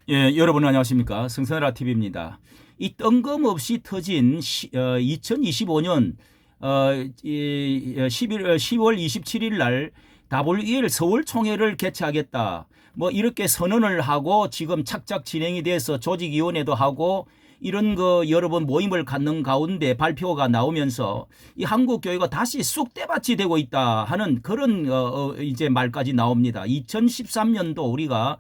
예, 여러분 안녕하십니까. 성선라 TV입니다. 이 뜬금없이 터진 2025년 10월 27일 날 WEL 서울 총회를 개최하겠다. 뭐 이렇게 선언을 하고 지금 착착 진행이 돼서 조직위원회도 하고 이런 거 여러 번 모임을 갖는 가운데 발표가 나오면서 이 한국 교회가 다시 쑥대밭이 되고 있다 하는 그런 이제 말까지 나옵니다. 2013년도 우리가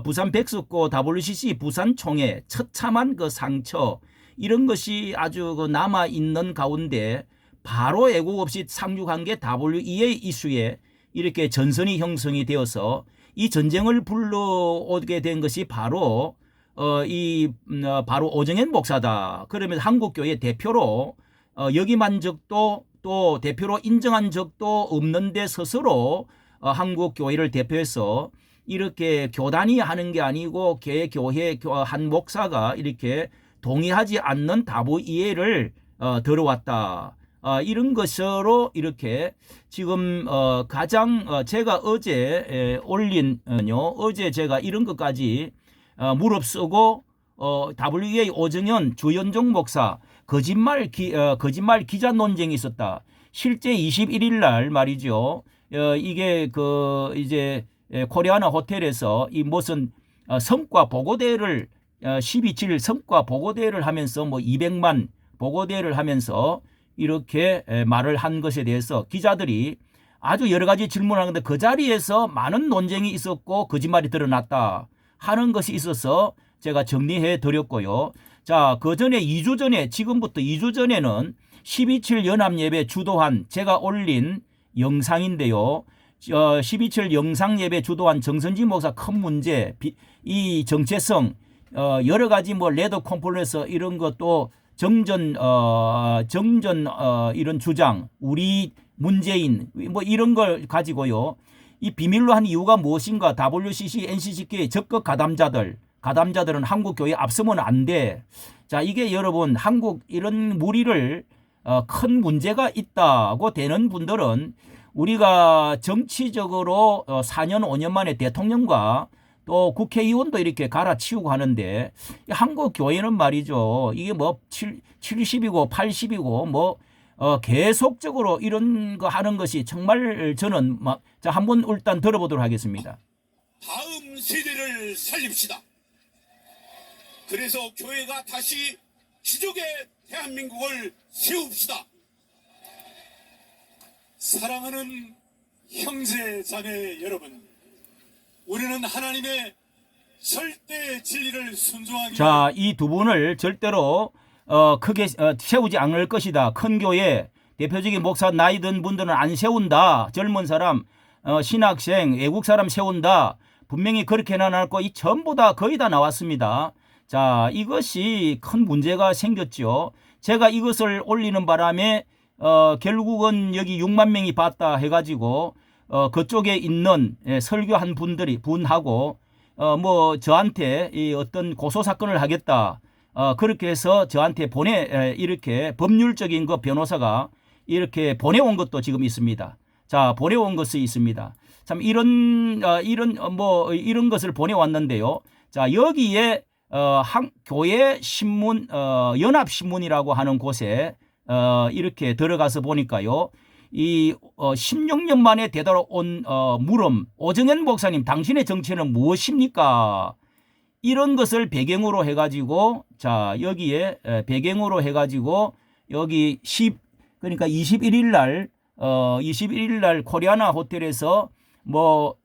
부산 백석고 WCC 부산 총회 처참한 그 상처 이런 것이 아주 그 남아 있는 가운데 바로 애국 없이 상륙한 게 WEA 이슈에 이렇게 전선이 형성이 되어서 이 전쟁을 불러오게 된 것이 바로 바로 오정현 목사다. 그러면서 한국교회 대표로 역임한 적도 또 대표로 인정한 적도 없는데 스스로 한국교회를 대표해서 이렇게 교단이 하는 게 아니고 개교회 한 목사가 이렇게 동의하지 않는 WEA를 들어왔다. 이런 것으로 이렇게 지금 가장 제가 어제 어제 제가 이런 것까지 무릅쓰고 WEA 오정현 주연종 목사 거짓말 기자 논쟁이 있었다. 실제 21일 날 말이죠. 이게 이제 코리아나 호텔에서 이 무슨 성과 보고대회를 12.7 성과 보고대회를 하면서 뭐 200만 보고대회를 하면서 이렇게 말을 한 것에 대해서 기자들이 아주 여러 가지 질문을 하는데 그 자리에서 많은 논쟁이 있었고 거짓말이 드러났다 하는 것이 있어서 제가 정리해 드렸고요. 자, 그 전에 2주 전에 지금부터 2주 전에는 12.7 연합예배 주도한 제가 올린 영상인데요. 12.7 영상예배 주도한 정선지 목사 큰 문제, 이 정체성, 여러 가지 뭐 레더 콤플렉스 이런 것도 정전 이런 주장, 우리 문재인 뭐 이런 걸 가지고요. 이 비밀로 한 이유가 무엇인가? WCC, NCCK 적극 가담자들은 한국교회 앞서면 안 돼. 자, 이게 여러분 한국 이런 무리를 큰 문제가 있다고 되는 분들은 우리가 정치적으로 4년 5년 만에 대통령과 또 국회의원도 이렇게 갈아치우고 하는데 한국 교회는 말이죠. 이게 뭐 70이고 80이고 뭐 계속적으로 이런 거 하는 것이 정말 저는 자, 한번 일단 들어보도록 하겠습니다. 다음 세대를 살립시다. 그래서 교회가 다시 기적의 대한민국을 세웁시다. 사랑하는 형제 자매 여러분, 우리는 하나님의 절대 진리를 순종하기. 자, 이 두 분을 절대로 크게 세우지 않을 것이다. 큰 교회 대표적인 목사 나이 든 분들은 안 세운다. 젊은 사람, 신학생, 외국 사람 세운다. 분명히 그렇게 해놔놓고 이 전부 다 거의 다 나왔습니다. 자, 이것이 큰 문제가 생겼죠. 제가 이것을 올리는 바람에 결국은 여기 6만 명이 봤다 해가지고 그쪽에 있는 설교한 분하고 뭐 저한테 이 어떤 고소 사건을 하겠다 그렇게 해서 저한테 이렇게 법률적인 거 변호사가 이렇게 보내온 것도 지금 있습니다. 자, 보내온 것이 있습니다. 참 이런 것을 보내왔는데요. 자, 여기에 교회 신문 연합신문이라고 하는 곳에 이렇게 들어가서 보니까요. 이 16년 만에 되돌아온 물음, 오정현 목사님 당신의 정체는 무엇입니까? 이런 것을 배경으로 해가지고 자, 여기에 배경으로 해가지고 여기 그러니까 21일 날 코리아나 호텔에서 뭐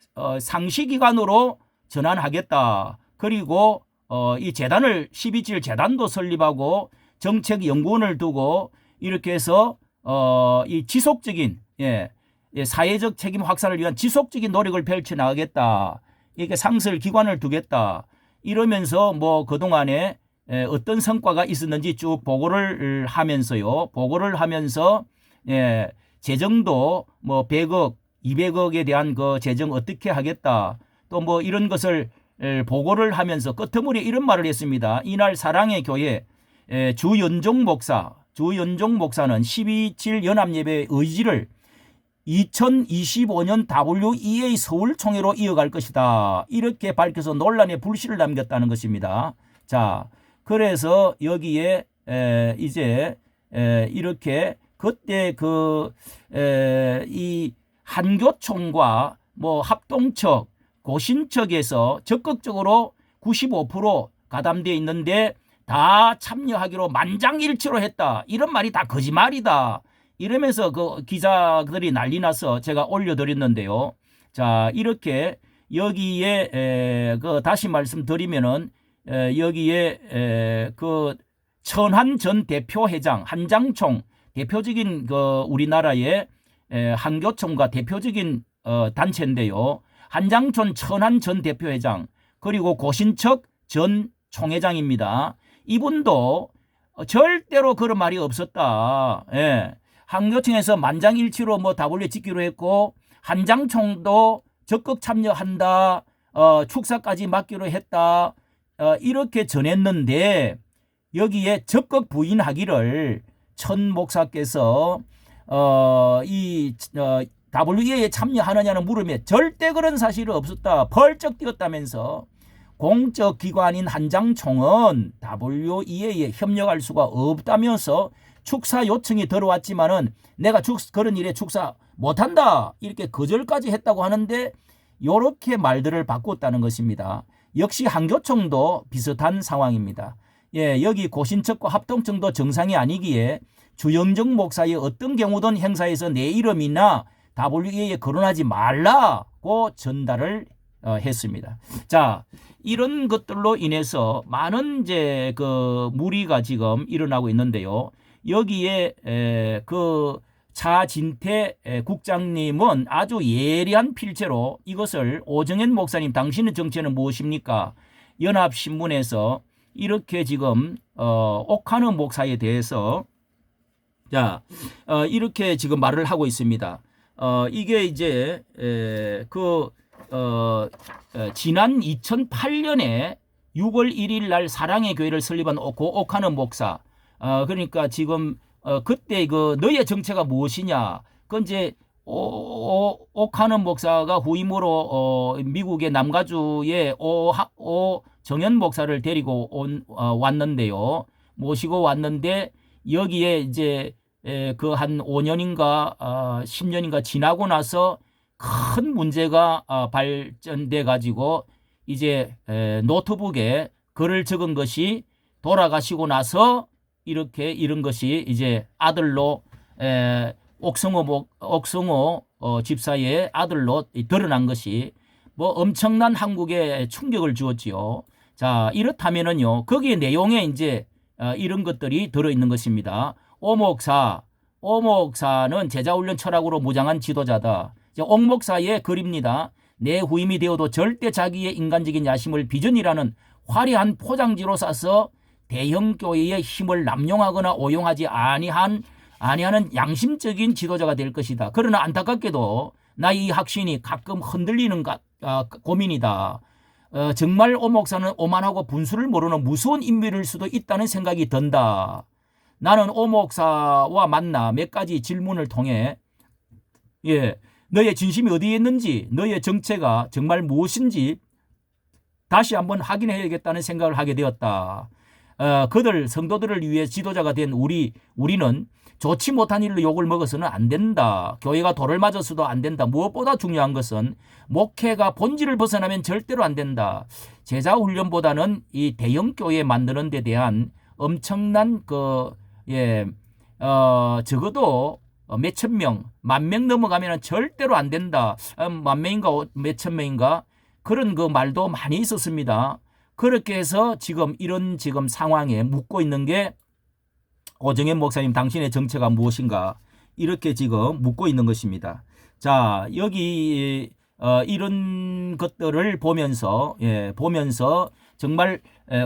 상시기관으로 전환하겠다. 그리고 이 재단을 12.7 재단도 설립하고 정책연구원을 두고 이렇게 해서 이 지속적인 사회적 책임 확산을 위한 지속적인 노력을 펼쳐 나가겠다. 이렇게 상설 기관을 두겠다. 이러면서 뭐 그동안에 어떤 성과가 있었는지 쭉 보고를 하면서요. 보고를 하면서 재정도 뭐 100억, 200억에 대한 그 재정 어떻게 하겠다. 또 뭐 이런 것을 보고를 하면서 끝머리에 이런 말을 했습니다. 이날 사랑의 교회 주연종 목사는 12.7 연합예배의 의지를 2025년 WEA 서울 총회로 이어갈 것이다. 이렇게 밝혀서 논란의 불씨를 남겼다는 것입니다. 자, 그래서 여기에 이제 이렇게 그때 이 한교총과 뭐 합동측, 고신측에서 적극적으로 95% 가담되어 있는데 다 참여하기로 만장일치로 했다. 이런 말이 다 거짓말이다. 이러면서 그 기자들이 난리 나서 제가 올려드렸는데요. 자, 이렇게 여기에 다시 말씀드리면은 여기에 그 천한 전 대표회장 한장총 대표적인 우리나라의 한교총과 대표적인 단체인데요. 한장총 천한 전 대표회장 그리고 고신척 전 총회장입니다. 이분도 절대로 그런 말이 없었다. 예. 한교총에서 만장일치로 뭐 W 짓기로 했고 한장총도 적극 참여한다. 축사까지 맡기로 했다. 이렇게 전했는데 여기에 적극 부인하기를 천 목사께서 이 WEA에 참여하느냐는 물음에 절대 그런 사실은 없었다. 벌쩍 뛰었다면서 공적 기관인 한장총은 WEA에 협력할 수가 없다면서 축사 요청이 들어왔지만은 내가 그런 일에 축사 못한다 이렇게 거절까지 했다고 하는데 이렇게 말들을 바꿨다는 것입니다. 역시 한교총도 비슷한 상황입니다. 예, 여기 고신척과 합동청도 정상이 아니기에 주영정 목사의 어떤 경우든 행사에서 내 이름이나 WEA에 거론하지 말라고 전달을 했습니다. 자, 이런 것들로 인해서 많은 이제 그 무리가 지금 일어나고 있는데요. 여기에 그 차진태 국장님은 아주 예리한 필체로 이것을 오정현 목사님 당신의 정체는 무엇입니까? 연합신문에서 이렇게 지금 옥하느 목사에 대해서 자 이렇게 지금 말을 하고 있습니다. 이게 이제 지난 2008년에 6월 1일 날 사랑의 교회를 설립한 옥하느 목사 그러니까 지금 그때 그 너의 정체가 무엇이냐? 그 이제 옥하느 목사가 후임으로 미국의 남가주의 오정현 목사를 데리고 왔는데요. 모시고 왔는데 여기에 이제 그 한 5년인가 10년인가 지나고 나서 큰 문제가 발전돼 가지고 이제 노트북에 글을 적은 것이 돌아가시고 나서 이런 것이 이제 아들로 옥성호 집사의 아들로 드러난 것이 뭐 엄청난 한국에 충격을 주었지요. 자, 이렇다면은요, 거기에 내용에 이제 이런 것들이 들어있는 것입니다. 오목사는 제자훈련 철학으로 무장한 지도자다. 옥목사의 글입니다. 내 후임이 되어도 절대 자기의 인간적인 야심을 비전이라는 화려한 포장지로 싸서 대형 교회의 힘을 남용하거나 오용하지 아니하는 양심적인 지도자가 될 것이다. 그러나 안타깝게도 나의 이 확신이 가끔 흔들리는 고민이다. 정말 오 목사는 오만하고 분수를 모르는 무서운 인물일 수도 있다는 생각이 든다. 나는 오 목사와 만나 몇 가지 질문을 통해 너의 진심이 어디에 있는지 너의 정체가 정말 무엇인지 다시 한번 확인해야겠다는 생각을 하게 되었다. 그들 성도들을 위해 지도자가 된 우리는 좋지 못한 일로 욕을 먹어서는 안 된다. 교회가 돌을 맞아서도 안 된다. 무엇보다 중요한 것은 목회가 본질을 벗어나면 절대로 안 된다. 제자 훈련보다는 이 대형 교회 만드는 데 대한 엄청난 적어도 몇천 명, 10,000명 넘어가면 절대로 안 된다. 10,000명인가 몇천 명인가 그런 그 말도 많이 있었습니다. 그렇게 해서 지금 이런 상황에 묻고 있는 게 오정현 목사님 당신의 정체가 무엇인가 이렇게 지금 묻고 있는 것입니다. 자, 여기 이런 것들을 보면서 정말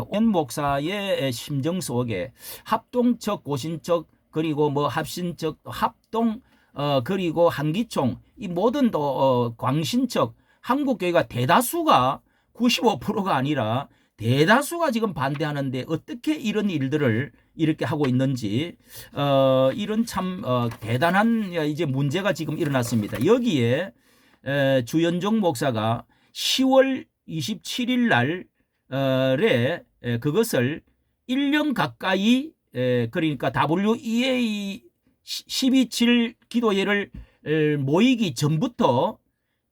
온 목사의 심정 속에 합동적, 고신적 그리고 뭐 합신적, 합동 그리고 한기총 이 모든 광신적 한국교회가 대다수가 95%가 아니라 대다수가 지금 반대하는데 어떻게 이런 일들을 이렇게 하고 있는지 이런 참 대단한 이제 문제가 지금 일어났습니다. 여기에 주연종 목사가 10월 27일 날에 그것을 1년 가까이 그러니까 WEA 12.7 기도회를 모이기 전부터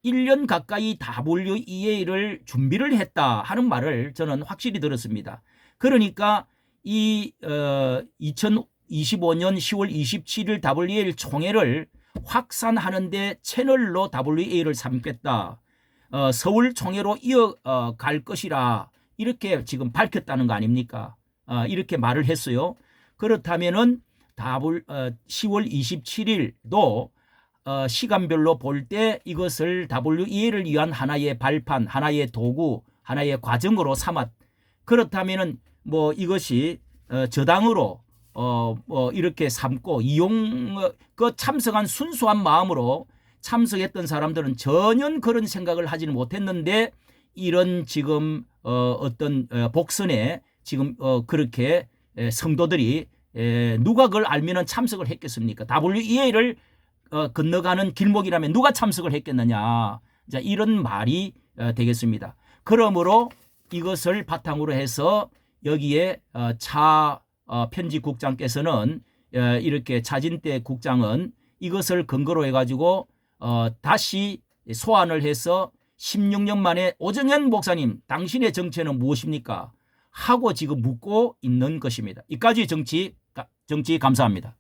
1년 가까이 WEA를 준비를 했다 하는 말을 저는 확실히 들었습니다. 그러니까 이 2025년 10월 27일 WEA 총회를 확산하는데 채널로 WEA를 삼겠다. 서울 총회로 이어갈 것이라 이렇게 지금 밝혔다는 거 아닙니까? 이렇게 말을 했어요. 그렇다면은 10월 27일도 시간별로 볼 때 이것을 WEA를 위한 하나의 발판, 하나의 도구, 하나의 과정으로 삼았. 그렇다면은 뭐 이것이 저당으로 이렇게 삼고 참석한 순수한 마음으로 참석했던 사람들은 전혀 그런 생각을 하지는 못했는데 이런 지금 어떤 복선에 지금 그렇게 성도들이 누가 그걸 알면은 참석을 했겠습니까? WEA를 건너가는 길목이라면 누가 참석을 했겠느냐. 자, 이런 말이 되겠습니다. 그러므로 이것을 바탕으로 해서 여기에 차 편집국장께서는 이렇게 차진대 국장은 이것을 근거로 해가지고 다시 소환을 해서 16년 만에 오정현 목사님 당신의 정체는 무엇입니까? 하고 지금 묻고 있는 것입니다. 이까지 정치 감사합니다.